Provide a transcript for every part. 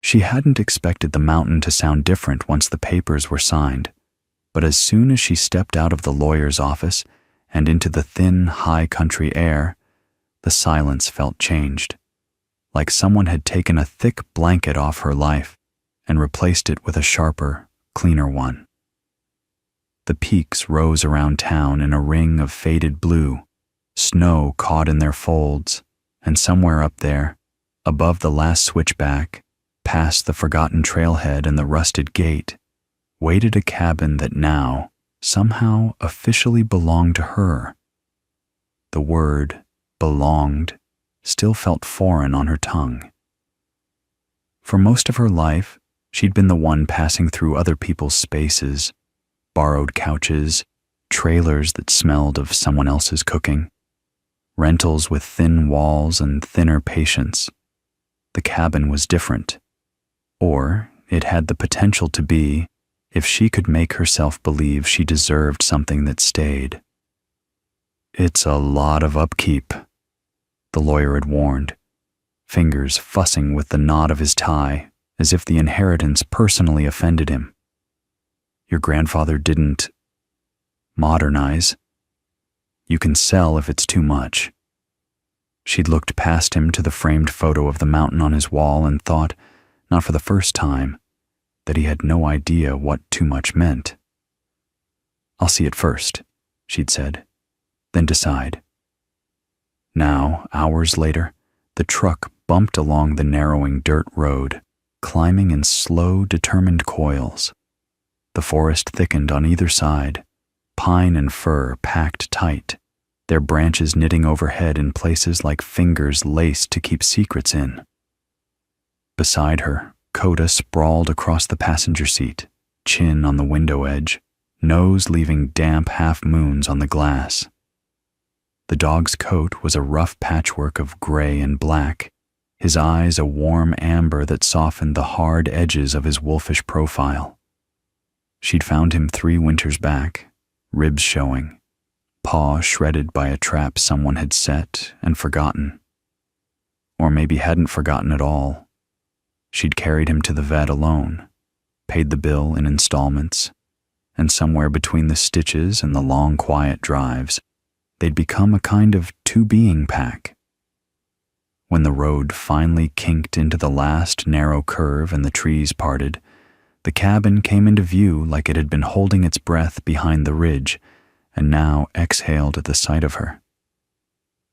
She hadn't expected the mountain to sound different once the papers were signed, but as soon as she stepped out of the lawyer's office and into the thin, high country air, the silence felt changed, like someone had taken a thick blanket off her life and replaced it with a sharper, cleaner one. The peaks rose around town in a ring of faded blue, snow caught in their folds, and somewhere up there, above the last switchback, past the forgotten trailhead and the rusted gate, waited a cabin that now, somehow, officially belonged to her. The word, belonged, still felt foreign on her tongue. For most of her life, she'd been the one passing through other people's spaces, borrowed couches, trailers that smelled of someone else's cooking, rentals with thin walls and thinner patience. The cabin was different. Or it had the potential to be, if she could make herself believe she deserved something that stayed. "It's a lot of upkeep," the lawyer had warned, fingers fussing with the knot of his tie, as if the inheritance personally offended him. "Your grandfather didn't modernize. You can sell if it's too much." She'd looked past him to the framed photo of the mountain on his wall and thought, not for the first time, that he had no idea what too much meant. "I'll see it first," she'd said, "then decide." Now, hours later, the truck bumped along the narrowing dirt road, climbing in slow, determined coils. The forest thickened on either side, pine and fir packed tight, their branches knitting overhead in places like fingers laced to keep secrets in. Beside her, Coda sprawled across the passenger seat, chin on the window edge, nose leaving damp half-moons on the glass. The dog's coat was a rough patchwork of gray and black, his eyes a warm amber that softened the hard edges of his wolfish profile. She'd found him 3 winters back, ribs showing, paw shredded by a trap someone had set and forgotten. Or maybe hadn't forgotten at all. She'd carried him to the vet alone, paid the bill in installments, and somewhere between the stitches and the long quiet drives, they'd become a kind of two-being pack. When the road finally kinked into the last narrow curve and the trees parted, the cabin came into view like it had been holding its breath behind the ridge and now exhaled at the sight of her.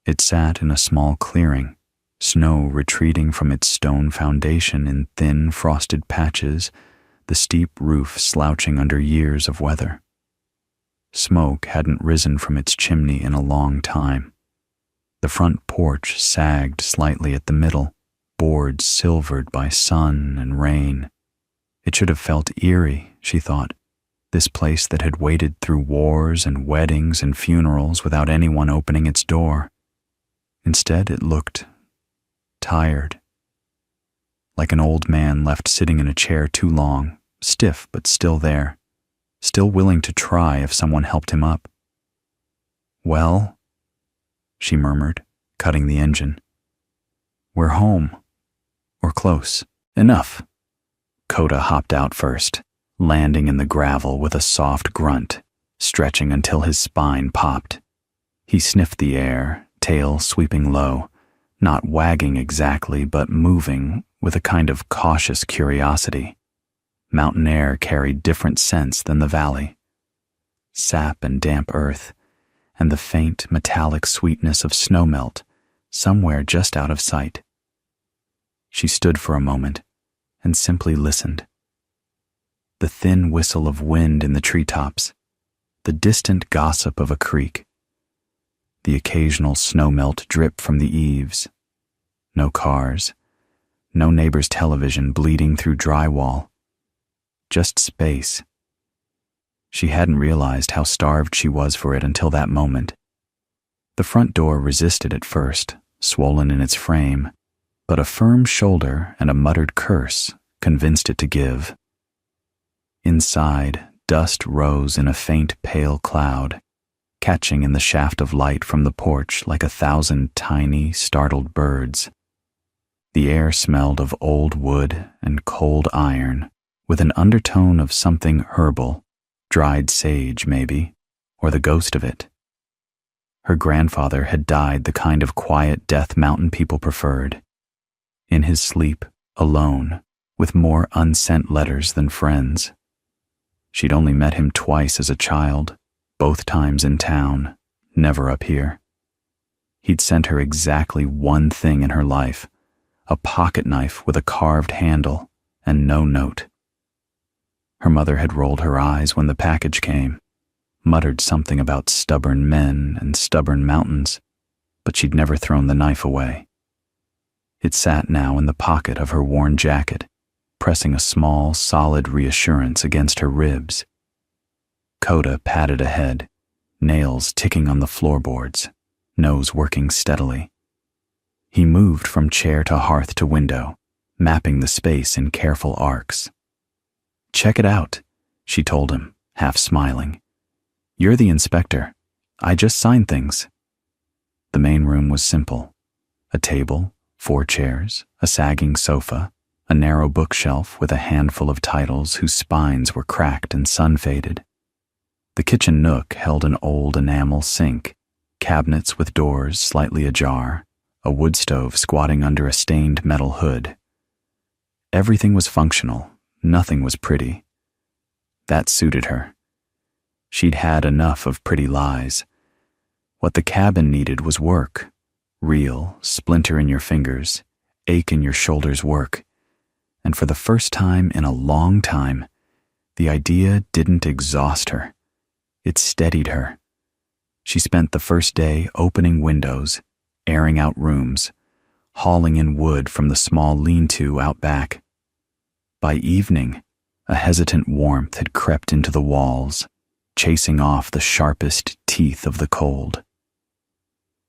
It sat in a small clearing, snow retreating from its stone foundation in thin frosted patches, the steep roof slouching under years of weather. Smoke hadn't risen from its chimney in a long time. The front porch sagged slightly at the middle, boards silvered by sun and rain. It should have felt eerie, she thought, this place that had waited through wars and weddings and funerals without anyone opening its door. Instead, it looked tired, like an old man left sitting in a chair too long, stiff but still there, still willing to try if someone helped him up. "Well," she murmured, cutting the engine. "We're home. Or close. Enough." Coda hopped out first, landing in the gravel with a soft grunt, stretching until his spine popped. He sniffed the air, tail sweeping low, not wagging exactly, but moving with a kind of cautious curiosity. Mountain air carried different scents than the valley. Sap and damp earth, and the faint metallic sweetness of snowmelt somewhere just out of sight. She stood for a moment and simply listened. The thin whistle of wind in the treetops, the distant gossip of a creek, the occasional snowmelt drip from the eaves. No cars, no neighbor's television bleeding through drywall. Just space. She hadn't realized how starved she was for it until that moment. The front door resisted at first, swollen in its frame, but a firm shoulder and a muttered curse convinced it to give. Inside, dust rose in a faint pale cloud, catching in the shaft of light from the porch like 1,000 tiny, startled birds. The air smelled of old wood and cold iron, with an undertone of something herbal, dried sage maybe, or the ghost of it. Her grandfather had died the kind of quiet death mountain people preferred. In his sleep, alone, with more unsent letters than friends. She'd only met him twice as a child, both times in town, never up here. He'd sent her exactly one thing in her life, a pocket knife with a carved handle and no note. Her mother had rolled her eyes when the package came, muttered something about stubborn men and stubborn mountains, but she'd never thrown the knife away. It sat now in the pocket of her worn jacket, pressing a small, solid reassurance against her ribs. Coda padded ahead, nails ticking on the floorboards, nose working steadily. He moved from chair to hearth to window, mapping the space in careful arcs. "Check it out," she told him, half smiling. "You're the inspector. I just sign things." The main room was simple. A table, 4 chairs, a sagging sofa, a narrow bookshelf with a handful of titles whose spines were cracked and sun-faded. The kitchen nook held an old enamel sink, cabinets with doors slightly ajar, a wood stove squatting under a stained metal hood. Everything was functional, nothing was pretty. That suited her. She'd had enough of pretty lies. What the cabin needed was work. Real, splinter in your fingers, ache in your shoulders work. And for the first time in a long time, the idea didn't exhaust her. It steadied her. She spent the first day opening windows, airing out rooms, hauling in wood from the small lean-to out back. By evening, a hesitant warmth had crept into the walls, chasing off the sharpest teeth of the cold.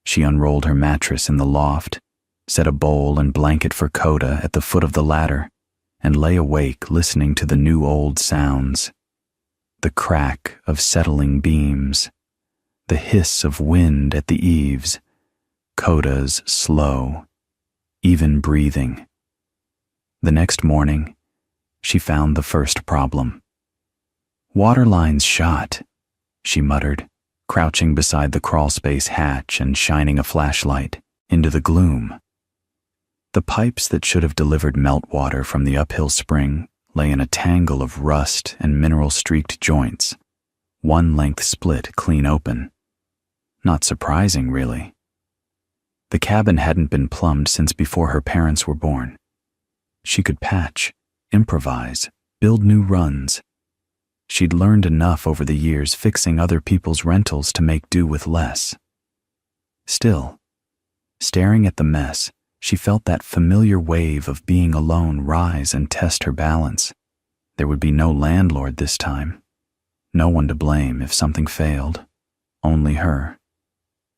She unrolled her mattress in the loft, set a bowl and blanket for Coda at the foot of the ladder, and lay awake listening to the new old sounds. The crack of settling beams, the hiss of wind at the eaves, Coda's slow, even breathing. The next morning, she found the first problem. "Water line's shot," she muttered, crouching beside the crawlspace hatch and shining a flashlight into the gloom. The pipes that should have delivered meltwater from the uphill spring lay in a tangle of rust and mineral-streaked joints, one length split clean open. Not surprising, really. The cabin hadn't been plumbed since before her parents were born. She could patch, improvise, build new runs. She'd learned enough over the years fixing other people's rentals to make do with less. Still, staring at the mess, she felt that familiar wave of being alone rise and test her balance. There would be no landlord this time. No one to blame if something failed. Only her.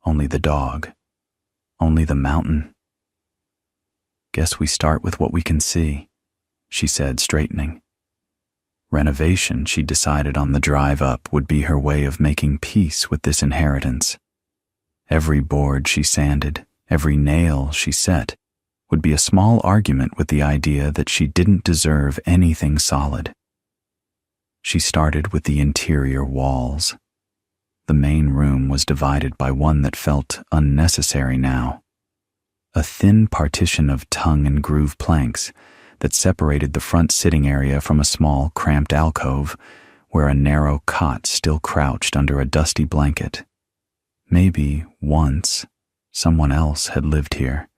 Only the dog. Only the mountain. "Guess we start with what we can see," she said, straightening. Renovation, she decided on the drive up, would be her way of making peace with this inheritance. Every board she sanded, every nail she set, would be a small argument with the idea that she didn't deserve anything solid. She started with the interior walls. The main room was divided by one that felt unnecessary now. A thin partition of tongue and groove planks that separated the front sitting area from a small, cramped alcove where a narrow cot still crouched under a dusty blanket. Maybe, once, someone else had lived here,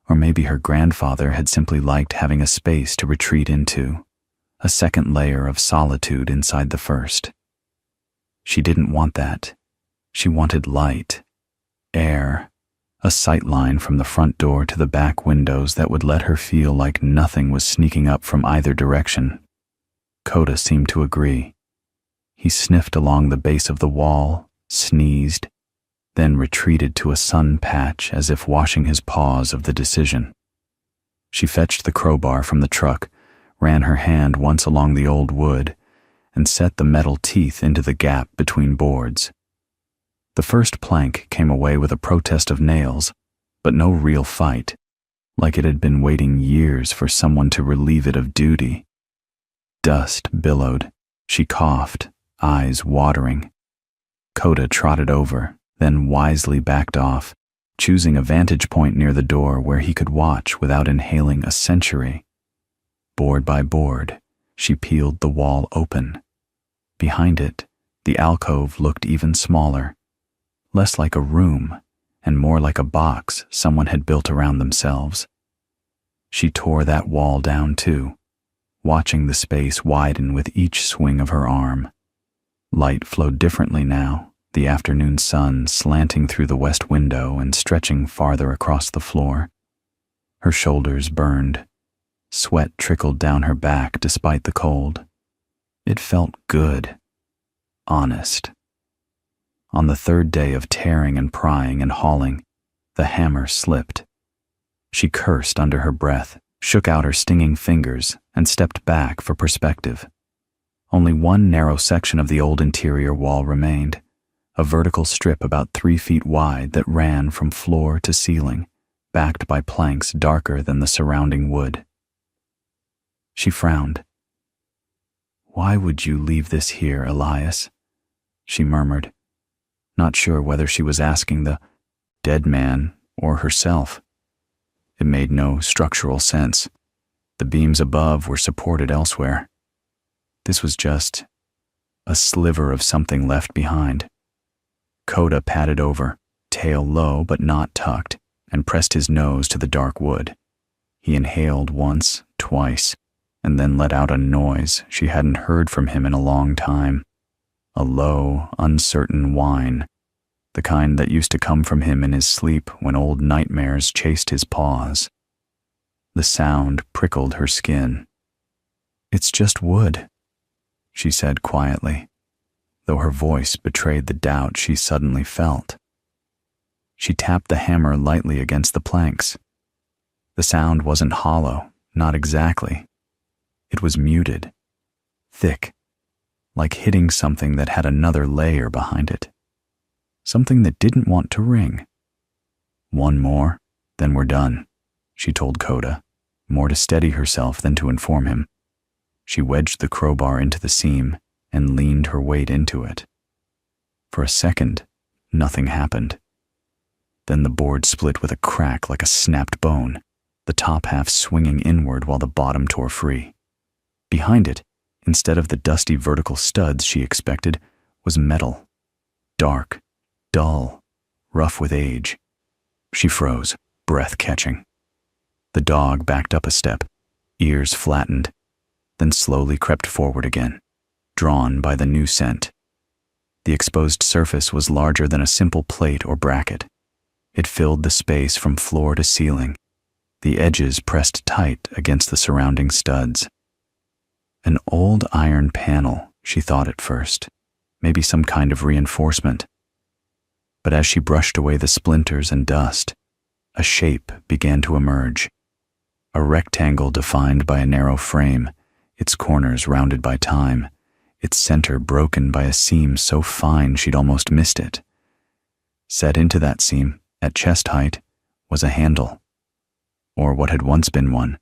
or maybe her grandfather had simply liked having a space to retreat into, a second layer of solitude inside the first. She didn't want that. She wanted light, air, a sight line from the front door to the back windows that would let her feel like nothing was sneaking up from either direction. Coda seemed to agree. He sniffed along the base of the wall, sneezed, then retreated to a sun patch as if washing his paws of the decision. She fetched the crowbar from the truck, ran her hand once along the old wood, and set the metal teeth into the gap between boards. The first plank came away with a protest of nails, but no real fight. like it had been waiting years for someone to relieve it of duty. Dust billowed. She coughed, eyes watering. Coda trotted over, then wisely backed off, choosing a vantage point near the door where he could watch without inhaling a century. Board by board, she peeled the wall open. Behind it, the alcove looked even smaller, less like a room and more like a box someone had built around themselves. She tore that wall down too, watching the space widen with each swing of her arm. Light flowed differently now, the afternoon sun slanting through the west window and stretching farther across the floor. Her shoulders burned. Sweat trickled down her back despite the cold. It felt good. Honest. On the third day of tearing and prying and hauling, the hammer slipped. She cursed under her breath, shook out her stinging fingers, and stepped back for perspective. Only one narrow section of the old interior wall remained, a vertical strip about 3 feet wide that ran from floor to ceiling, backed by planks darker than the surrounding wood. She frowned. "Why would you leave this here, Elias?" she murmured, not sure whether she was asking the dead man or herself. It made no structural sense. The beams above were supported elsewhere. This was just a sliver of something left behind. Coda padded over, tail low but not tucked, and pressed his nose to the dark wood. He inhaled once, twice, and then let out a noise she hadn't heard from him in a long time. A low, uncertain whine, the kind that used to come from him in his sleep when old nightmares chased his paws. The sound prickled her skin. "It's just wood," she said quietly, though her voice betrayed the doubt she suddenly felt. She tapped the hammer lightly against the planks. The sound wasn't hollow, not exactly. It was muted, thick, like hitting something that had another layer behind it. Something that didn't want to ring. "One more, then we're done," she told Coda, more to steady herself than to inform him. She wedged the crowbar into the seam and leaned her weight into it. For a second, nothing happened. Then the board split with a crack like a snapped bone, the top half swinging inward while the bottom tore free. Behind it, instead of the dusty vertical studs she expected, was metal. Dark, dull, rough with age. She froze, breath catching. The dog backed up a step, ears flattened, then slowly crept forward again, drawn by the new scent. The exposed surface was larger than a simple plate or bracket. It filled the space from floor to ceiling, the edges pressed tight against the surrounding studs. An old iron panel, she thought at first, maybe some kind of reinforcement. But as she brushed away the splinters and dust, a shape began to emerge. A rectangle defined by a narrow frame, its corners rounded by time, its center broken by a seam so fine she'd almost missed it. Set into that seam, at chest height, was a handle, or what had once been one,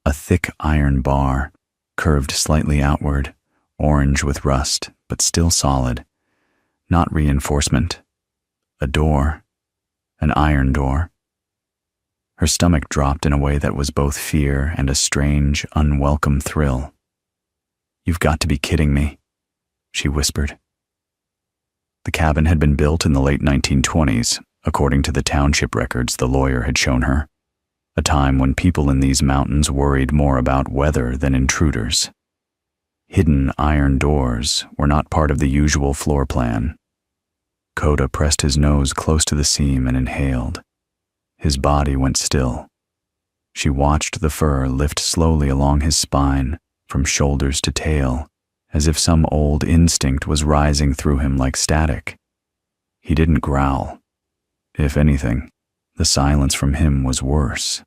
a thick iron bar, curved slightly outward, orange with rust, but still solid. Not reinforcement. A door. An iron door. Her stomach dropped in a way that was both fear and a strange, unwelcome thrill. "You've got to be kidding me," she whispered. The cabin had been built in the late 1920s, according to the township records the lawyer had shown her, a time when people in these mountains worried more about weather than intruders. Hidden iron doors were not part of the usual floor plan. Coda pressed his nose close to the seam and inhaled. His body went still. She watched the fur lift slowly along his spine, from shoulders to tail, as if some old instinct was rising through him like static. He didn't growl. If anything, the silence from him was worse.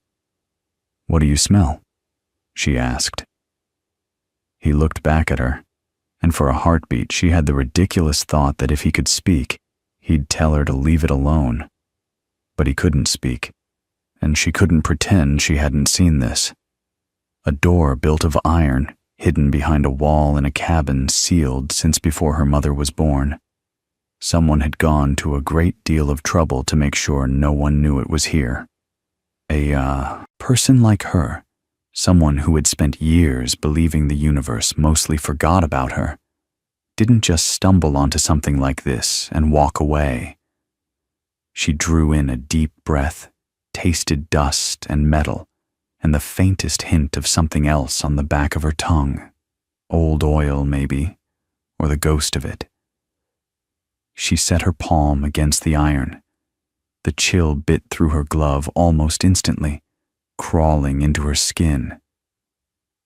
"What do you smell?" she asked. He looked back at her, and for a heartbeat she had the ridiculous thought that if he could speak, he'd tell her to leave it alone. But he couldn't speak, and she couldn't pretend she hadn't seen this. A door built of iron, hidden behind a wall in a cabin sealed since before her mother was born. Someone had gone to a great deal of trouble to make sure no one knew it was here. A person like her, someone who had spent years believing the universe mostly forgot about her, didn't just stumble onto something like this and walk away. She drew in a deep breath, tasted dust and metal, and the faintest hint of something else on the back of her tongue. Old oil, maybe, or the ghost of it. She set her palm against the iron. The chill bit through her glove almost instantly, crawling into her skin.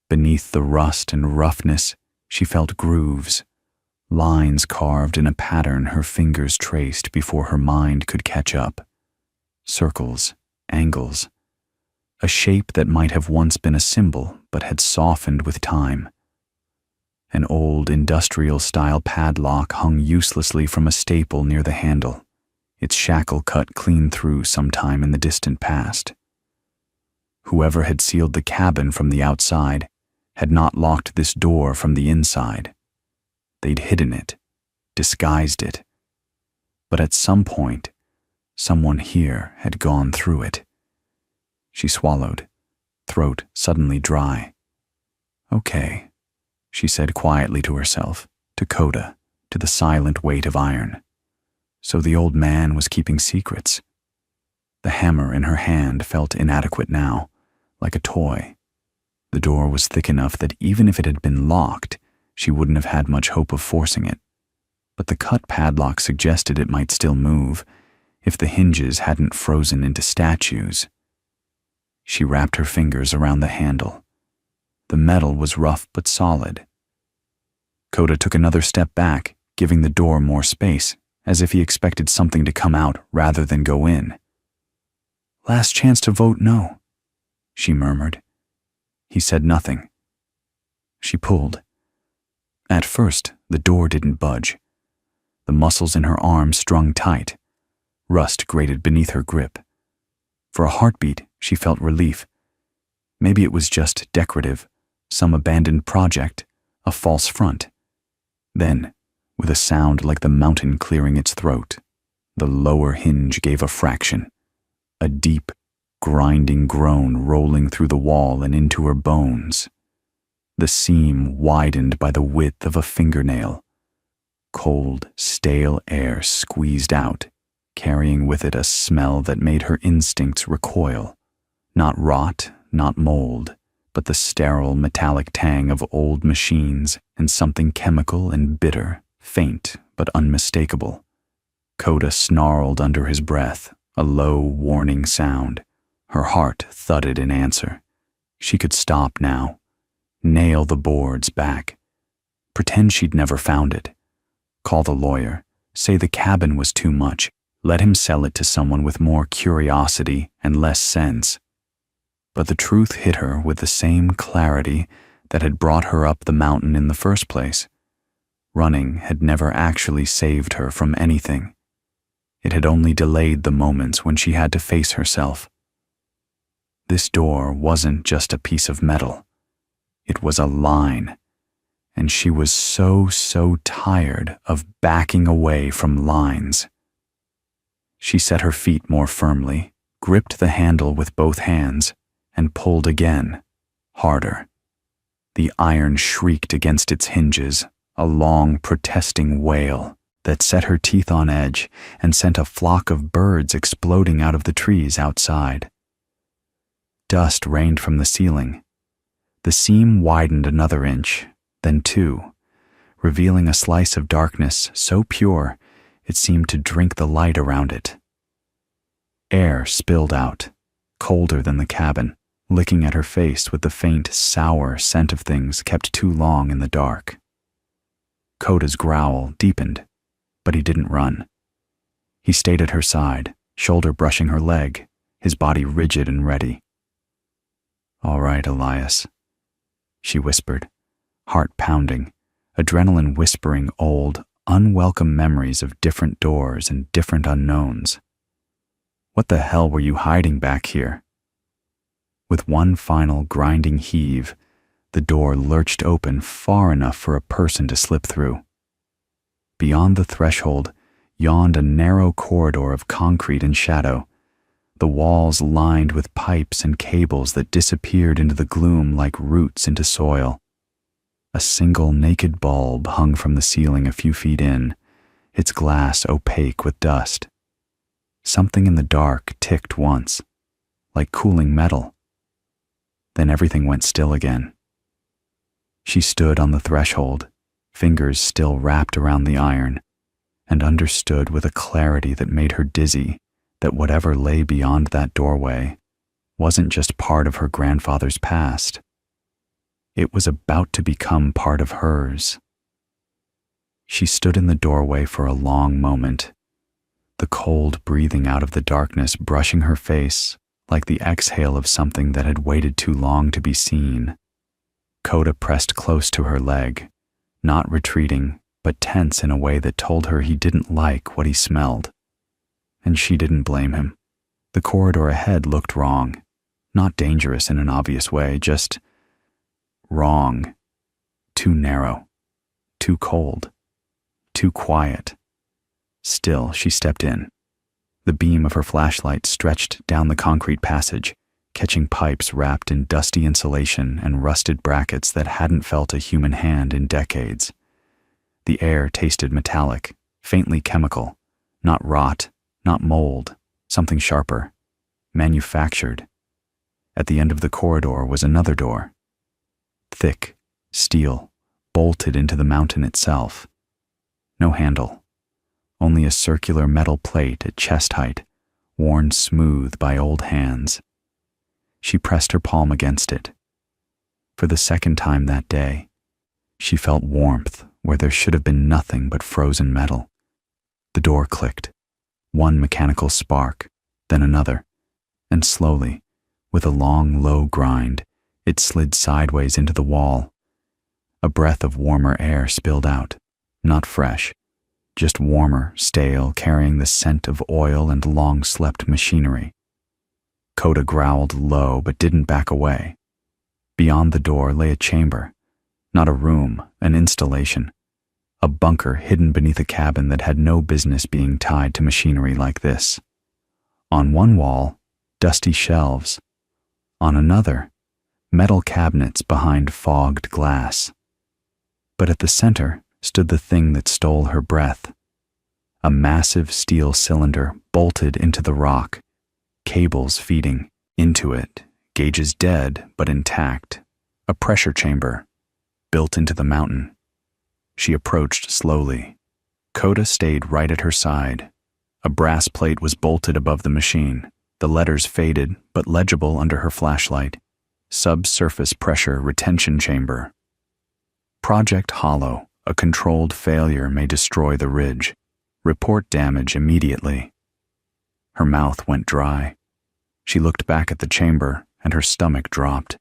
Beneath the rust and roughness, she felt grooves, lines carved in a pattern her fingers traced before her mind could catch up. Circles, angles, a shape that might have once been a symbol but had softened with time. An old industrial-style padlock hung uselessly from a staple near the handle, its shackle cut clean through sometime in the distant past. Whoever had sealed the cabin from the outside had not locked this door from the inside. They'd hidden it, disguised it. But at some point, someone here had gone through it. She swallowed, throat suddenly dry. Okay, she said quietly to herself, to Coda, to the silent weight of iron. So the old man was keeping secrets. The hammer in her hand felt inadequate now, like a toy. The door was thick enough that even if it had been locked, she wouldn't have had much hope of forcing it. But the cut padlock suggested it might still move, if the hinges hadn't frozen into statues. She wrapped her fingers around the handle. The metal was rough but solid. Coda took another step back, giving the door more space, as if he expected something to come out rather than go in. "Last chance to vote no," she murmured. He said nothing. She pulled. At first, the door didn't budge. The muscles in her arms strung tight. Rust grated beneath her grip. For a heartbeat, she felt relief. Maybe it was just decorative, some abandoned project, a false front. Then, with a sound like the mountain clearing its throat, the lower hinge gave a fraction. A deep, grinding groan rolling through the wall and into her bones. The seam widened by the width of a fingernail. Cold, stale air squeezed out, carrying with it a smell that made her instincts recoil. Not rot, not mold, but the sterile metallic tang of old machines and something chemical and bitter, faint but unmistakable. Coda snarled under his breath, a low, warning sound. Her heart thudded in answer. She could stop now. Nail the boards back. Pretend she'd never found it. Call the lawyer. Say the cabin was too much. Let him sell it to someone with more curiosity and less sense. But the truth hit her with the same clarity that had brought her up the mountain in the first place. Running had never actually saved her from anything. It had only delayed the moments when she had to face herself. This door wasn't just a piece of metal. It was a line, and she was so tired of backing away from lines. She set her feet more firmly, gripped the handle with both hands, and pulled again, harder. The iron shrieked against its hinges, a long, protesting wail that set her teeth on edge and sent a flock of birds exploding out of the trees outside. Dust rained from the ceiling. The seam widened another inch, then 2, revealing a slice of darkness so pure it seemed to drink the light around it. Air spilled out, colder than the cabin, licking at her face with the faint, sour scent of things kept too long in the dark. Coda's growl deepened, but he didn't run. He stayed at her side, shoulder brushing her leg, his body rigid and ready. "All right, Elias," she whispered, heart pounding, adrenaline whispering old, unwelcome memories of different doors and different unknowns. What the hell were you hiding back here? With one final grinding heave, the door lurched open far enough for a person to slip through. Beyond the threshold yawned a narrow corridor of concrete and shadow, the walls lined with pipes and cables that disappeared into the gloom like roots into soil. A single naked bulb hung from the ceiling a few feet in, its glass opaque with dust. Something in the dark ticked once, like cooling metal. Then everything went still again. She stood on the threshold, fingers still wrapped around the iron, and understood with a clarity that made her dizzy that whatever lay beyond that doorway wasn't just part of her grandfather's past. It was about to become part of hers. She stood in the doorway for a long moment, the cold breathing out of the darkness brushing her face like the exhale of something that had waited too long to be seen. Coda pressed close to her leg, not retreating, but tense in a way that told her he didn't like what he smelled. And she didn't blame him. The corridor ahead looked wrong, not dangerous in an obvious way, just wrong. Too narrow, too cold, too quiet. Still, she stepped in. The beam of her flashlight stretched down the concrete passage, catching pipes wrapped in dusty insulation and rusted brackets that hadn't felt a human hand in decades. The air tasted metallic, faintly chemical, not rot, not mold, something sharper, manufactured. At the end of the corridor was another door. Thick, steel, bolted into the mountain itself. No handle, only a circular metal plate at chest height, worn smooth by old hands. She pressed her palm against it. For the second time that day, she felt warmth where there should have been nothing but frozen metal. The door clicked, one mechanical spark, then another, and slowly, with a long, low grind, it slid sideways into the wall. A breath of warmer air spilled out, not fresh, just warmer, stale, carrying the scent of oil and long-slept machinery. Coda growled low but didn't back away. Beyond the door lay a chamber, not a room, an installation, a bunker hidden beneath a cabin that had no business being tied to machinery like this. On one wall, dusty shelves. On another, metal cabinets behind fogged glass. But at the center stood the thing that stole her breath. A massive steel cylinder bolted into the rock, cables feeding into it, gauges dead but intact, a pressure chamber built into the mountain. She approached slowly. Coda stayed right at her side. A brass plate was bolted above the machine, the letters faded but legible under her flashlight. Subsurface pressure retention chamber. Project Hollow, a controlled failure may destroy the ridge. Report damage immediately. Her mouth went dry. She looked back at the chamber and her stomach dropped.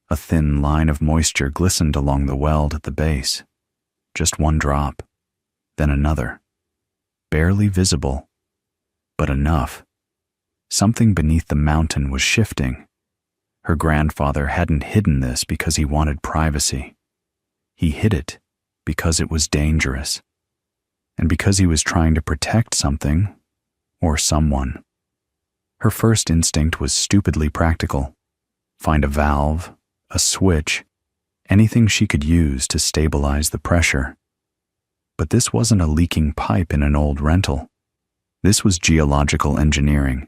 A thin line of moisture glistened along the weld at the base. Just one drop, then another. Barely visible, but enough. Something beneath the mountain was shifting. Her grandfather hadn't hidden this because he wanted privacy. He hid it because it was dangerous, and because he was trying to protect something or someone. Her first instinct was stupidly practical. Find a valve, a switch, anything she could use to stabilize the pressure. But this wasn't a leaking pipe in an old rental. This was geological engineering,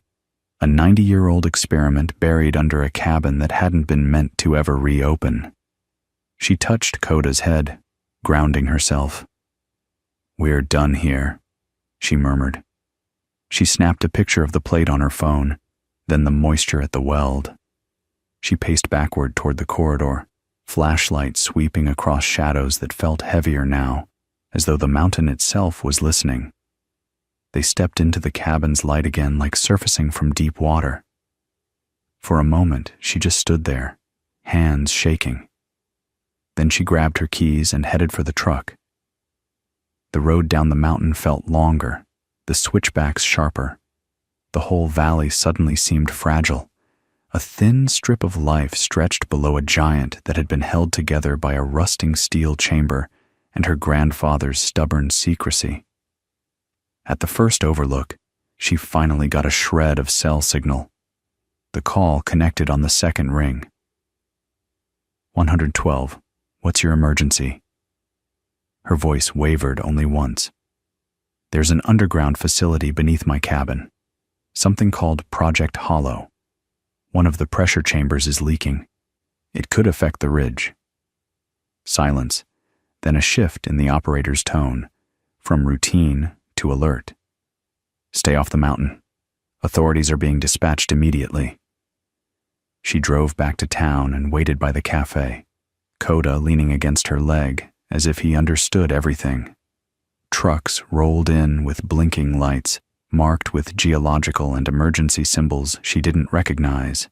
a 90-year-old experiment buried under a cabin that hadn't been meant to ever reopen. She touched Coda's head, grounding herself. "We're done here," she murmured. She snapped a picture of the plate on her phone, then the moisture at the weld. She paced backward toward the corridor, flashlight sweeping across shadows that felt heavier now, as though the mountain itself was listening. They stepped into the cabin's light again like surfacing from deep water. For a moment, she just stood there, hands shaking. Then she grabbed her keys and headed for the truck. The road down the mountain felt longer, the switchbacks sharper. the whole valley suddenly seemed fragile. A thin strip of life stretched below a giant that had been held together by a rusting steel chamber and her grandfather's stubborn secrecy. At the first overlook, she finally got a shred of cell signal. The call connected on the second ring. 112, what's your emergency? Her voice wavered only once. There's an underground facility beneath my cabin, something called Project Hollow. One of the pressure chambers is leaking. It could affect the ridge. Silence, then a shift in the operator's tone, from routine to alert. Stay off the mountain. Authorities are being dispatched immediately. She drove back to town and waited by the cafe, Coda leaning against her leg as if he understood everything. Trucks rolled in with blinking lights, marked with geological and emergency symbols she didn't recognize.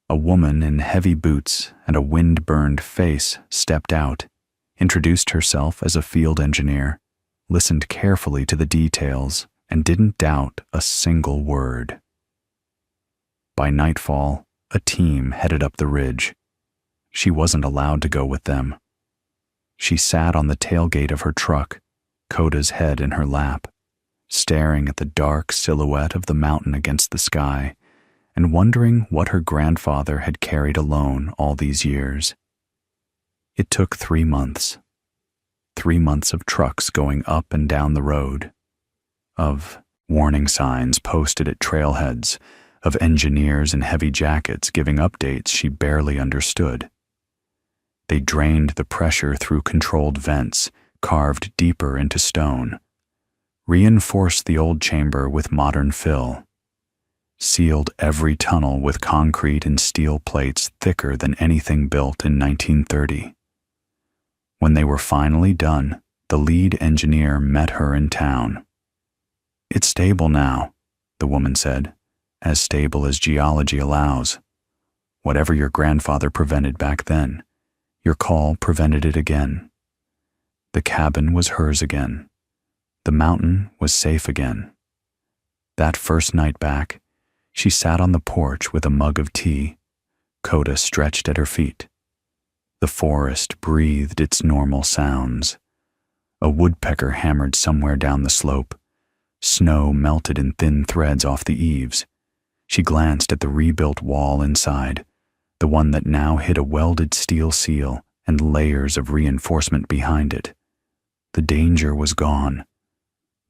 A woman in heavy boots and a wind-burned face stepped out, introduced herself as a field engineer, listened carefully to the details, and didn't doubt a single word. By nightfall, a team headed up the ridge. She wasn't allowed to go with them. She sat on the tailgate of her truck, Coda's head in her lap, staring at the dark silhouette of the mountain against the sky and wondering what her grandfather had carried alone all these years. It took 3 months. 3 months of trucks going up and down the road, of warning signs posted at trailheads, of engineers in heavy jackets giving updates she barely understood. They drained the pressure through controlled vents, carved deeper into stone, reinforced the old chamber with modern fill, sealed every tunnel with concrete and steel plates thicker than anything built in 1930. When they were finally done, the lead engineer met her in town. "It's stable now," the woman said, "as stable as geology allows. Whatever your grandfather prevented back then, your call prevented it again. The cabin was hers again. The mountain was safe again." That first night back, she sat on the porch with a mug of tea, Coda stretched at her feet. The forest breathed its normal sounds. A woodpecker hammered somewhere down the slope. Snow melted in thin threads off the eaves. She glanced at the rebuilt wall inside, the one that now hid a welded steel seal and layers of reinforcement behind it. The danger was gone.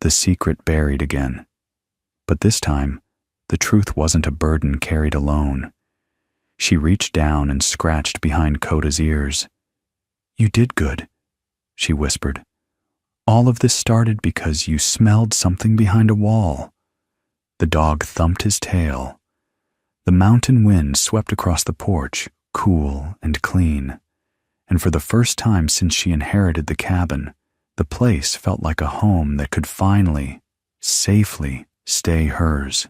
The secret buried again. But this time, the truth wasn't a burden carried alone. She reached down and scratched behind Coda's ears. "You did good," she whispered. "All of this started because you smelled something behind a wall." The dog thumped his tail. The mountain wind swept across the porch, cool and clean. And for the first time since she inherited the cabin, the place felt like a home that could finally, safely stay hers.